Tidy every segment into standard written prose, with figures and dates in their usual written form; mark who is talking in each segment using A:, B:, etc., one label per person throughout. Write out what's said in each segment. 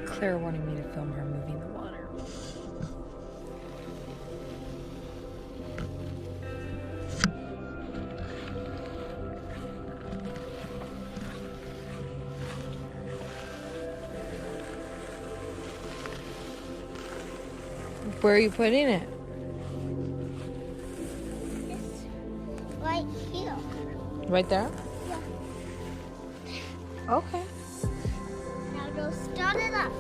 A: Claire wanted me to film her moving the water. Where are you putting it?
B: It's right here.
A: Right there?
B: Yeah.
A: Okay.
B: Now go start it up.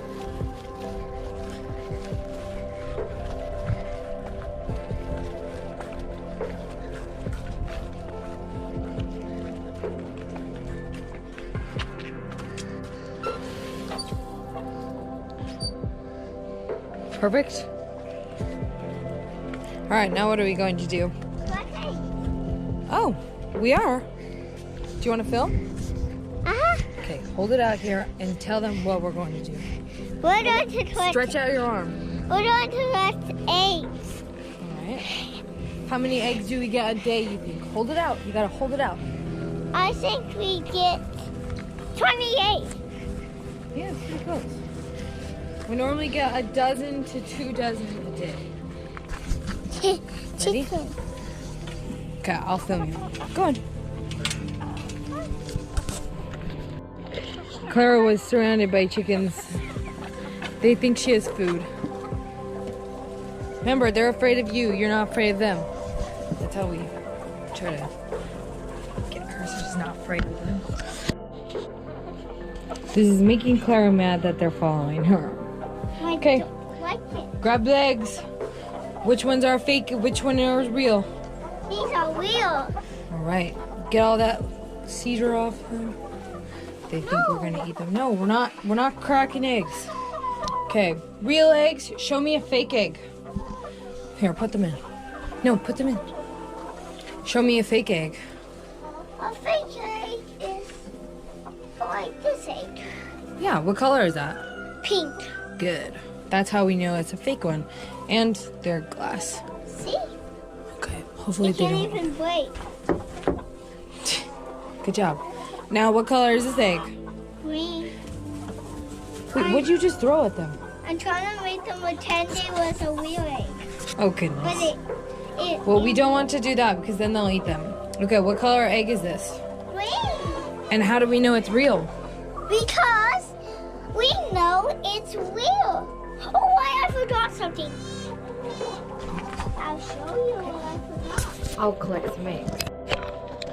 A: Perfect. All right, now what are we going to do?
B: Okay.
A: Oh, we are. Do you want to film?
B: Uh-huh.
A: Okay, hold it out here and tell them what we're going to do.
B: We're going to collect.
A: Stretch out your arm.
B: We're going to collect eggs.
A: All right. How many eggs do we get a day, you think? Hold it out. You got to hold it out.
B: I think we get 28.
A: Yeah, it's pretty close. We normally get a dozen to 2 dozen a day. Ready?
B: Chicken.
A: Okay, I'll film you. Go on. Clara was surrounded by chickens. They think she has food. Remember, they're afraid of you. You're not afraid of them. That's how we try to get her so she's not afraid of them. This is making Clara mad that they're following her. Okay.
B: Like it.
A: Grab the eggs. Which ones are fake? Which one is real?
B: These are real.
A: All right. Get all that cedar off them. They think we're gonna eat them. No, we're not. We're not cracking eggs. Okay. Real eggs. Show me a fake egg. Here, put them in. No, put them in. Show me a fake egg.
B: A fake egg is like this egg.
A: Yeah. What color is that?
B: Pink.
A: Good. That's how we know it's a fake one. And they're glass.
B: See?
A: Okay. Hopefully
B: It
A: they
B: can't
A: don't.
B: even break.
A: Good job. Now, what color is this egg?
B: Green.
A: Wait, what'd you just throw at them?
B: I'm trying to make them pretend it was a real egg.
A: Oh,
B: But
A: goodness.
B: it
A: Well, we don't want to do that because then they'll eat them. Okay, what color egg is this?
B: green.
A: And how do we know it's real?
B: Because we know it's real. Oh, I forgot something. I'll show you what I forgot.
A: I'll collect some eggs.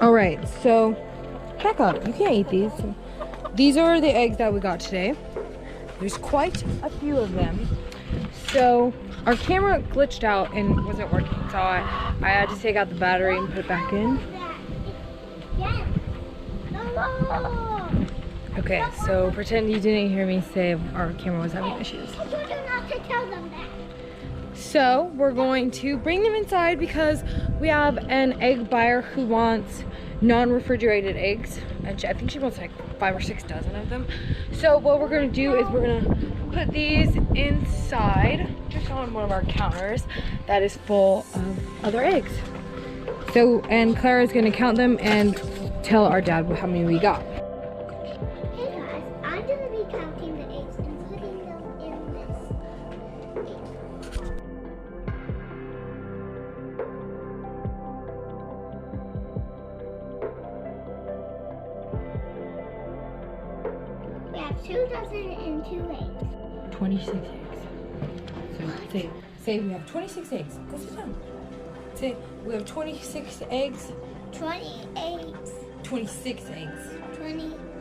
A: All right, so back up. You can't eat these. These are the eggs that we got today. There's quite a few of them. So our camera glitched out and wasn't working, so I had to take out the battery and put it back in.
B: Yes. No.
A: Okay, so pretend you didn't hear me say our camera was having issues.
B: I told you not to tell them that.
A: So we're going to bring them inside because we have an egg buyer who wants non-refrigerated eggs. And I think she wants like 5 or 6 dozen of them. So what we're gonna do is we're gonna put these inside, just on one of our counters that is full of other eggs. So, and Clara's gonna count them and tell our dad how many we got.
B: Hey guys, I'm gonna be counting the eggs and putting them in this. We have 2 dozen and 2 eggs.
A: 26 eggs. So say we have 26 eggs. Go sit down. Say we have 26 eggs.
B: 20 eggs.
A: 26 eggs.
B: 26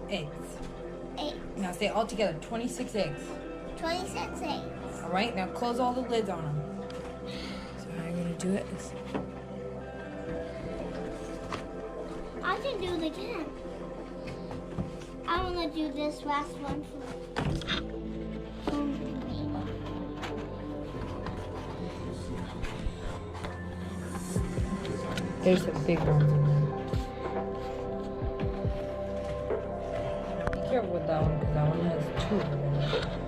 A: Eggs.
B: eggs.
A: Now say all together, 26 eggs.
B: 26 eggs.
A: All right, now close all the lids on them. So how you're gonna do it is,
B: I can do it again. I want to do this last one for me.
A: there's some big ones in there. Be careful with that one because that one has 2 of them in it.